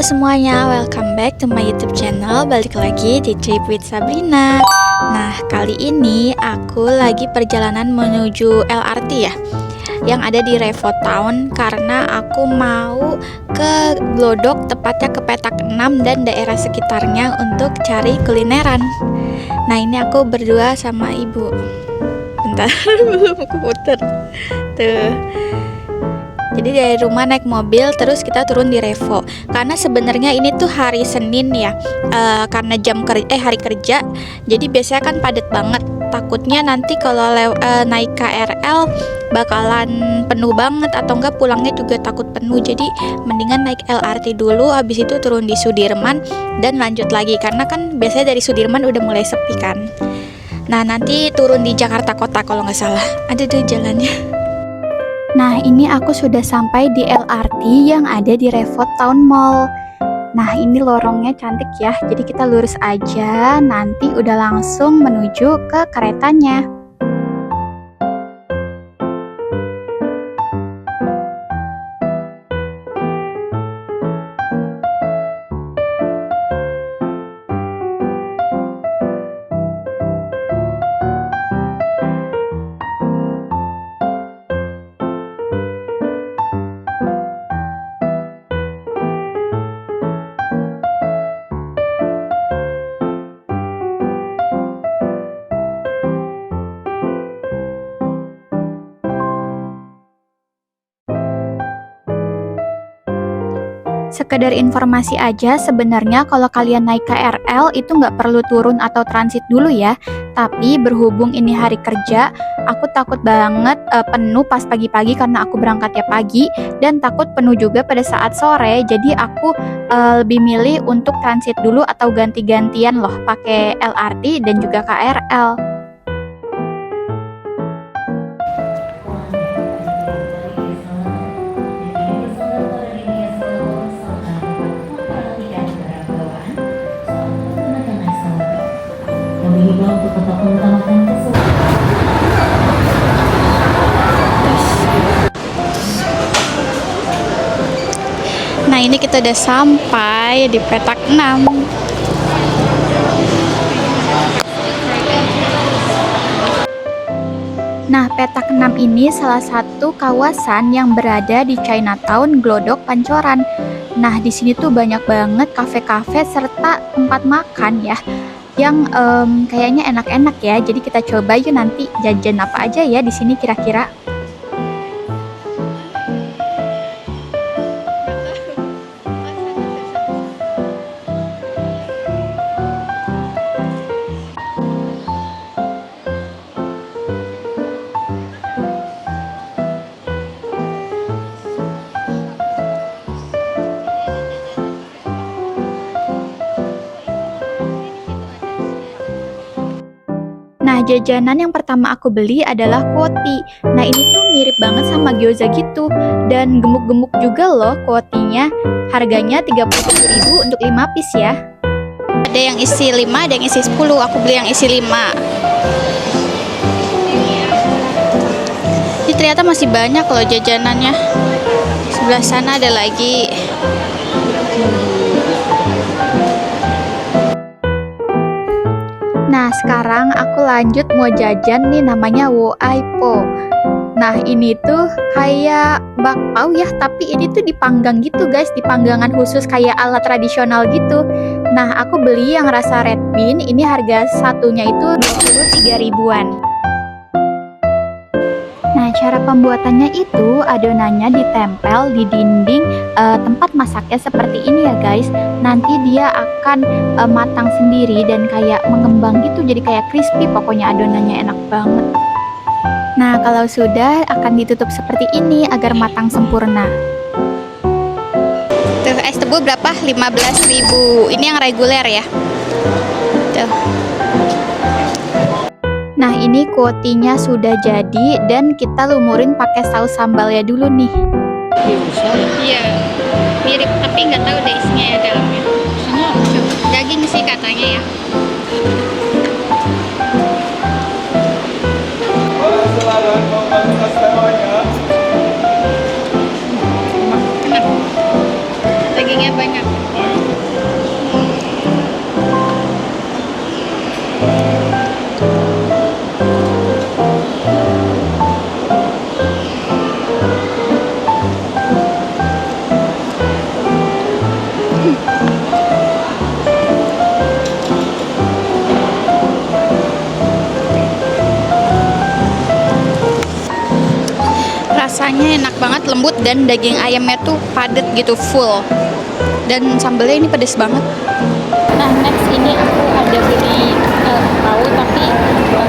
semuanya, welcome back to my YouTube channel. Balik lagi di Trip with Sabrina. Nah, kali ini aku lagi perjalanan menuju LRT ya, yang ada di Revo Town, karena aku mau ke Glodok, tepatnya ke Petak 6 dan daerah sekitarnya untuk cari kulineran. Nah, ini aku berdua sama ibu. Bentar, belum aku puter. Tuh. Jadi dari rumah naik mobil, terus kita turun di Revo. Karena sebenarnya ini tuh hari Senin ya, karena hari kerja. Jadi biasanya kan padat banget. Takutnya nanti kalau naik KRL bakalan penuh banget, atau enggak pulangnya juga takut penuh. Jadi mendingan naik LRT dulu, habis itu turun di Sudirman dan lanjut lagi. Karena kan biasanya dari Sudirman udah mulai sepi kan. Nah, nanti turun di Jakarta Kota kalau nggak salah. Ada tuh jalannya. Nah, ini aku sudah sampai di LRT yang ada di Revo Town Mall. Nah, ini lorongnya cantik ya. Jadi kita lurus aja, nanti udah langsung menuju ke keretanya. Sekedar informasi aja, sebenarnya kalau kalian naik KRL itu nggak perlu turun atau transit dulu ya. Tapi berhubung ini hari kerja, aku takut banget penuh pas pagi-pagi karena aku berangkatnya pagi, dan takut penuh juga pada saat sore. Jadi aku lebih milih untuk transit dulu atau ganti-gantian loh pakai LRT dan juga KRL. Nah, ini kita udah sampai di Petak 6. Nah, Petak 6 ini salah satu kawasan yang berada di Chinatown, Glodok, Pancoran. Nah, di sini tuh banyak banget kafe-kafe serta tempat makan ya, yang kayaknya enak-enak ya. Jadi kita coba yuk nanti jajan apa aja ya di sini kira-kira. Nah, jajanan yang pertama aku beli adalah kuotie. Nah, ini tuh mirip banget sama gyoza gitu, dan gemuk-gemuk juga loh kuotinya. Harganya 37.000 untuk 5 piece ya. Ada yang isi 5, ada yang isi 10. Aku beli yang isi 5. Ini ternyata masih banyak loh jajanannya. Sebelah sana ada lagi. Nah, sekarang aku lanjut mau jajan nih, namanya Woaipo. Nah, ini tuh kayak bakpao ya, tapi ini tuh dipanggang gitu guys, dipanggangan khusus kayak ala tradisional gitu. Nah, aku beli yang rasa red bean, ini harga satunya itu 23 ribuan. Nah, cara pembuatannya itu adonannya ditempel di dinding tempat masaknya seperti ini ya guys. Nanti dia akan matang sendiri dan kayak mengembang gitu, jadi kayak crispy, pokoknya adonannya enak banget. Nah, kalau sudah akan ditutup seperti ini agar matang sempurna. Tuh, es tebu berapa? 15.000. Ini yang reguler ya. Tuh. Nah, ini kuotinya sudah jadi dan kita lumurin pakai saus sambalnya dulu nih. Iya, mirip tapi nggak tahu deh isinya ya dalamnya. Daging sih katanya ya. Enak. Dagingnya banyak. Rasanya enak banget, lembut, dan daging ayamnya tuh padat gitu, full. Dan sambelnya ini pedes banget. Nah, next ini aku ada beli tahu, tapi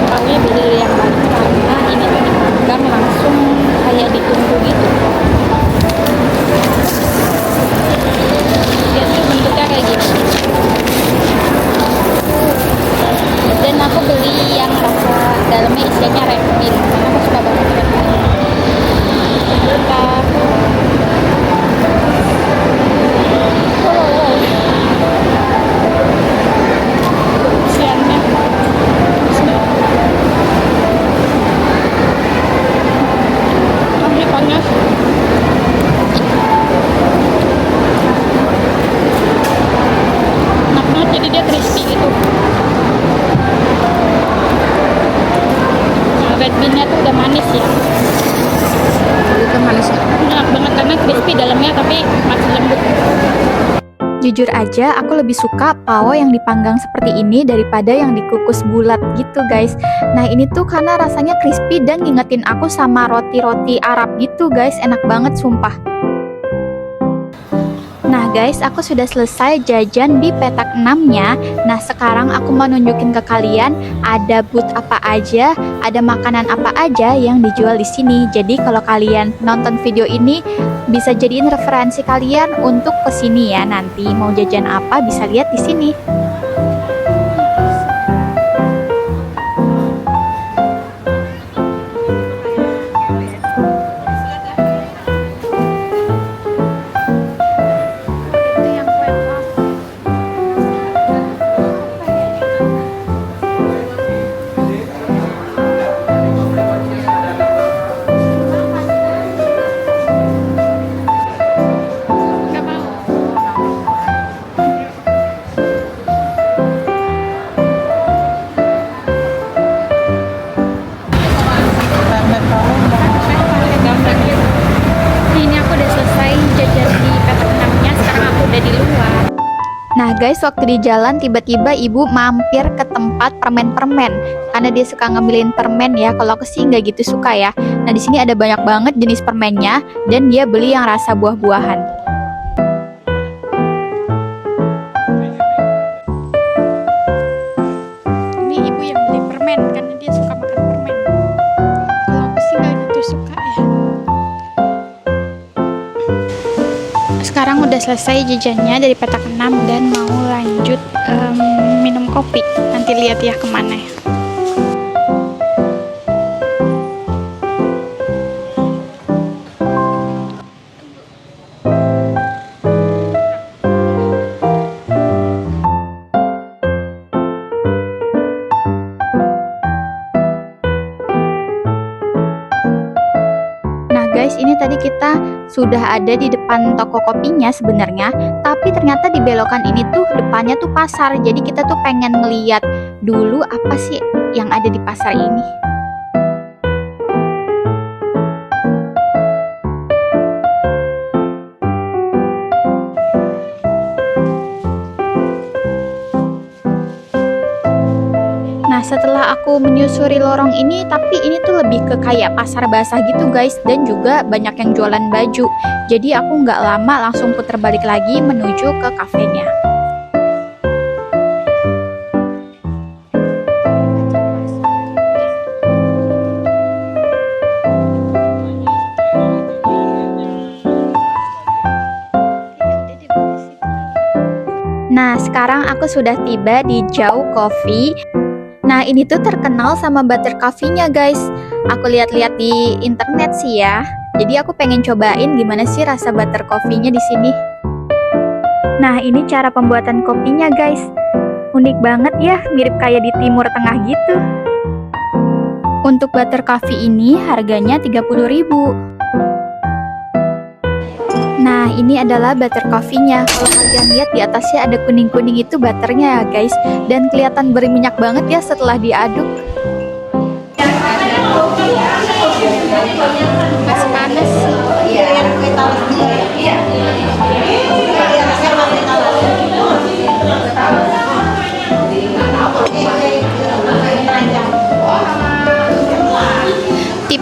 tahunya beli yang lain karena ini tuh dipanggang langsung kayak ditunggu gitu. Dia tuh bentuknya kayak gitu. Dan aku beli yang rasa dalamnya isinya red bean. Aku suka banget red bean. Bentar. Isiannya. Ini panas. Enak banget, jadi dia crispy gitu. Red bean-nya tuh udah manis ya. Itu manis ya. Enak banget karena crispy dalamnya tapi masih lembut. Jujur aja aku lebih suka pao yang dipanggang seperti ini daripada yang dikukus bulat gitu guys. Nah ini tuh karena rasanya crispy dan ngingetin aku sama roti-roti Arab gitu guys. Enak banget sumpah. Nah guys, aku sudah selesai jajan di petak 6-nya. Nah sekarang aku mau nunjukin ke kalian ada booth apa aja, ada makanan apa aja yang dijual di sini. Jadi kalau kalian nonton video ini bisa jadiin referensi kalian untuk kesini ya. Nanti mau jajan apa bisa lihat di sini. Nah guys, waktu di jalan tiba-tiba ibu mampir ke tempat permen-permen karena dia suka ngambilin permen ya. Kalau aku sih nggak gitu suka ya. Nah di sini ada banyak banget jenis permennya dan dia beli yang rasa buah-buahan. Ini ibu yang beli permen karena dia suka makan permen. Kalau aku sih nggak gitu suka ya. Sekarang udah selesai jajannya dari petak 6 dan mau lanjut minum kopi. Nanti lihat ya kemana ya. Guys, ini tadi kita sudah ada di depan toko kopinya sebenarnya, tapi ternyata di belokan ini tuh depannya tuh pasar. Jadi kita tuh pengen ngeliat dulu apa sih yang ada di pasar ini. Nah setelah aku menyusuri lorong ini, tapi ini tuh lebih ke kayak pasar basah gitu guys, dan juga banyak yang jualan baju. Jadi aku nggak lama langsung putar balik lagi menuju ke kafenya. Nah sekarang aku sudah tiba di Jau Coffee. Nah ini tuh terkenal sama butter coffee-nya guys. Aku lihat-lihat di internet sih ya. Jadi aku pengen cobain gimana sih rasa butter coffee-nya di sini. Nah ini cara pembuatan kopinya guys. Unik banget ya, mirip kayak di Timur Tengah gitu. Untuk butter coffee ini harganya 30.000. Nah ini adalah butter coffee-nya. Kalau kalian lihat di atasnya ada kuning-kuning itu butternya ya guys. Dan kelihatan berminyak banget ya setelah diaduk. Masih panas.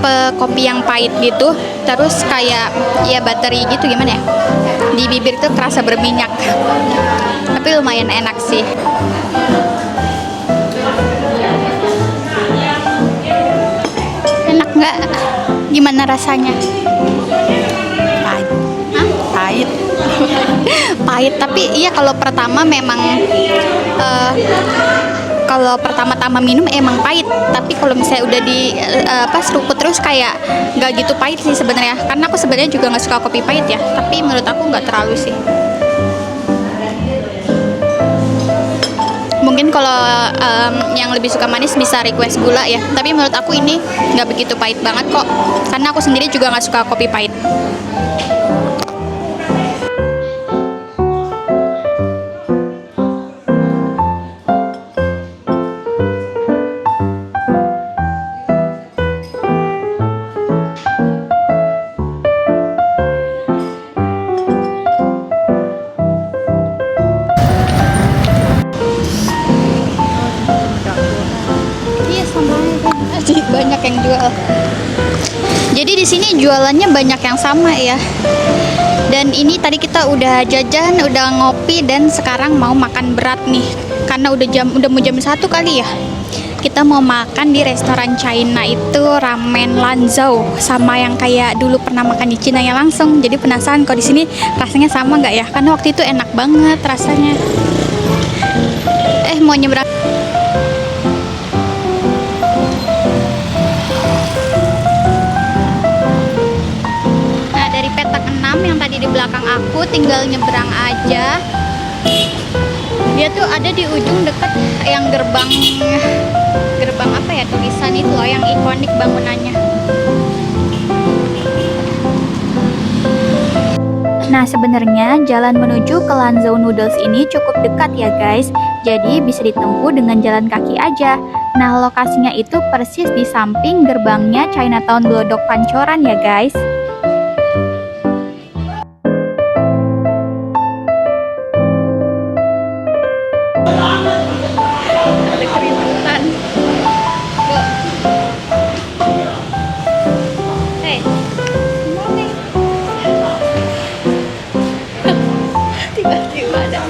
tipe kopi yang pahit gitu, terus kayak ya buttery gitu, gimana ya, di bibir tuh kerasa berminyak, tapi lumayan enak sih. Enak nggak? Gimana rasanya? Pahit. Hah? Pahit. Pahit, tapi iya kalau pertama memang kalau pertama-tama minum emang pahit, tapi kalau misalnya udah di seruput terus kayak nggak gitu pahit sih sebenarnya, karena aku sebenarnya juga nggak suka kopi pahit ya, tapi menurut aku nggak terlalu sih. Mungkin kalau yang lebih suka manis bisa request gula ya, tapi menurut aku ini nggak begitu pahit banget kok, karena aku sendiri juga nggak suka kopi pahit. Iya, sama aja. Banyak yang jual. Jadi di sini jualannya banyak yang sama ya. Dan ini tadi kita udah jajan, udah ngopi, dan sekarang mau makan berat nih. Karena udah mau jam 1 kali ya. Kita mau makan di restoran China itu ramen Lanzhou, sama yang kayak dulu pernah makan di Cina ya langsung. Jadi penasaran kalau di sini rasanya sama nggak ya? Karena waktu itu enak banget rasanya. Mau nyebrang. Nah, dari petak 6 yang tadi di belakang aku tinggal nyebrang aja. Dia tuh ada di ujung dekat yang gerbang apa ya, tulisan itu loh yang ikonik bangunannya. Nah, sebenarnya jalan menuju ke Lanzhou Noodles ini cukup dekat ya guys. Jadi bisa ditempuh dengan jalan kaki aja. Nah, lokasinya itu persis di samping gerbangnya Chinatown Glodok Pancoran ya guys. Ada keributan. Tiba-tiba ada.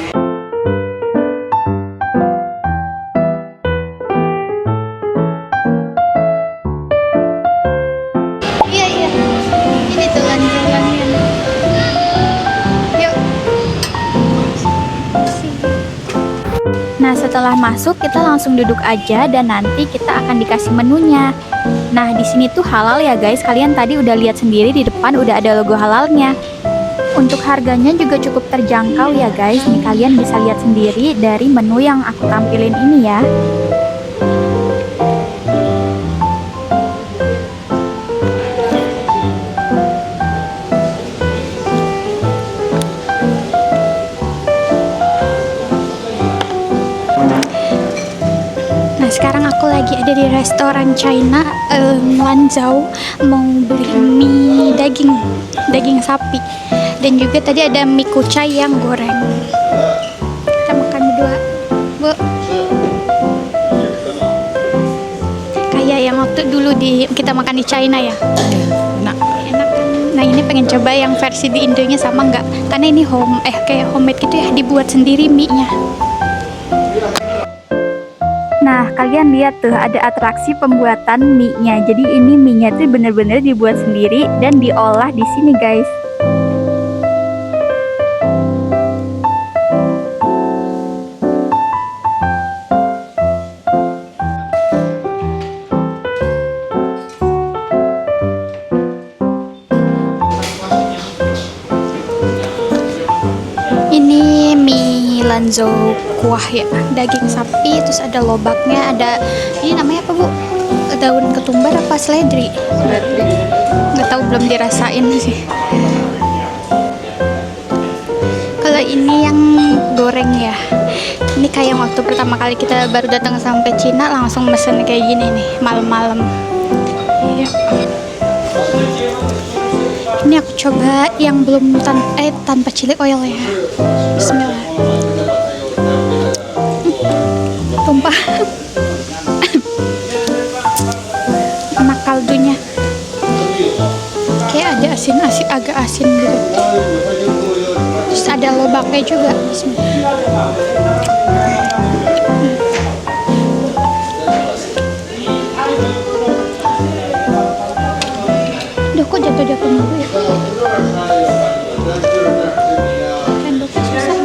Iya, ini tuh jalannya. Yuk. Nah, setelah masuk kita langsung duduk aja dan nanti kita akan dikasih menunya. Nah, di sini tuh halal ya guys. Kalian tadi udah lihat sendiri di depan udah ada logo halalnya. Untuk harganya juga cukup terjangkau ya guys. Nih kalian bisa lihat sendiri dari menu yang aku tampilin ini ya. Nah, sekarang aku lagi ada di restoran China Lanzhou, mau beli mie daging sapi, dan juga tadi ada mie kucai yang goreng. Kita makan berdua, Bu. Kayak yang waktu dulu kita makan di China ya. Enak. Enak kan? Nah, ini pengen coba yang versi di Indonya sama nggak? Karena ini kayak homemade gitu ya, dibuat sendiri mie-nya. Nah, kalian lihat tuh ada atraksi pembuatan mie-nya. Jadi ini mie-nya tuh bener-bener dibuat sendiri dan diolah di sini, guys. Ini mie Lanzhou kuah ya, daging sapi, terus ada lobaknya, ada ini namanya apa Bu? Daun ketumbar apa seledri? Nggak tahu, belum dirasain sih. Kalau ini yang goreng ya, ini kayak waktu pertama kali kita baru datang sampai Cina langsung mesen kayak gini nih malam-malam. Iya. Ini aku coba yang belum tanpa chili oil ya. Bismillah. Tumpah. Enak kaldunya. asin agak asin gitu. Terus ada lobaknya juga. Duh, kok jatuh mulu ya? Sendoknya susah.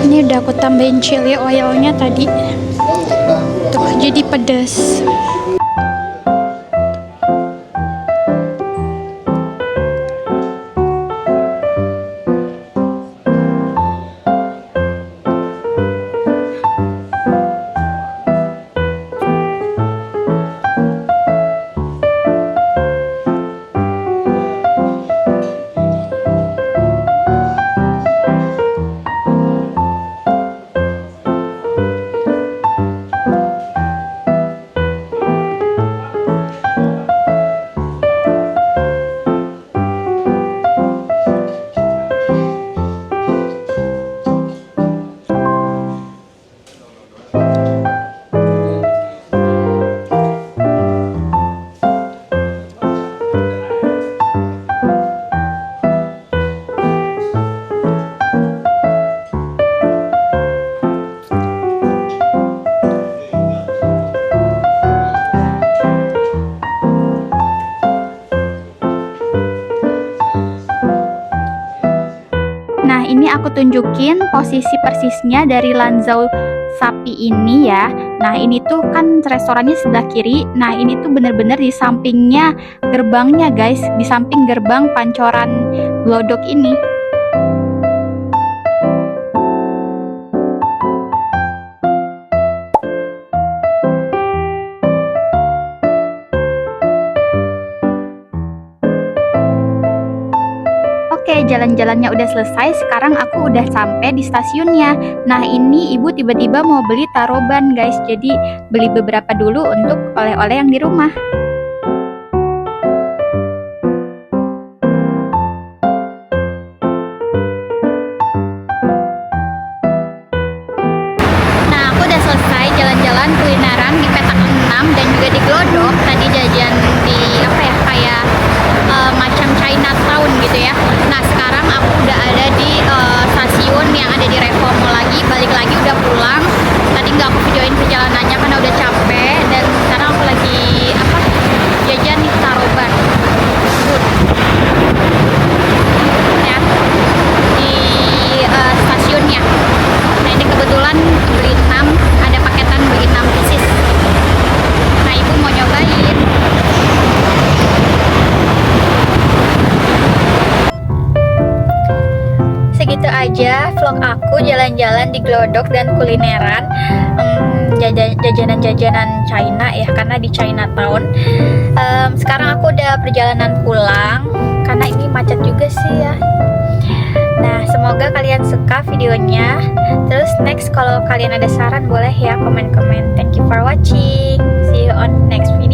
Ini udah aku tambahin chili oilnya tadi. Tuh, jadi pedas. Nah, ini aku tunjukin posisi persisnya dari Lanzhou sapi ini ya. Nah, ini tuh kan restorannya sebelah kiri. Nah, ini tuh bener-bener di sampingnya gerbangnya guys, di samping gerbang Pancoran Glodok ini. Oke, jalan-jalannya udah selesai. Sekarang aku udah sampai di stasiunnya. Nah, ini ibu tiba-tiba mau beli taroban, guys. Jadi, beli beberapa dulu untuk oleh-oleh yang di rumah. Nah, aku udah selesai jalan-jalan kulineran di Petak 6 dan juga di Glodok. Tadi jajan di apa ya, kayak macam Chinatown gitu ya. Nah, sekarang aku udah ada di stasiun yang ada di Revo Mall lagi. Balik lagi udah pulang. Tadi nggak aku videoin perjalanannya karena udah capek. Dan sekarang aku lagi jajan di taroban. Ya, di stasiunnya. Nah, ini kebetulan beli 6, ada paketan beli 6 pieces. Nah, ibu mau nyobain. Segitu aja vlog aku jalan-jalan di Glodok dan kulineran, jajanan-jajanan China ya, karena di Chinatown. Sekarang aku udah perjalanan pulang karena ini macet juga sih ya. Nah, semoga kalian suka videonya. Terus next kalau kalian ada saran boleh ya komen-komen. Thank you for watching. See you on next video.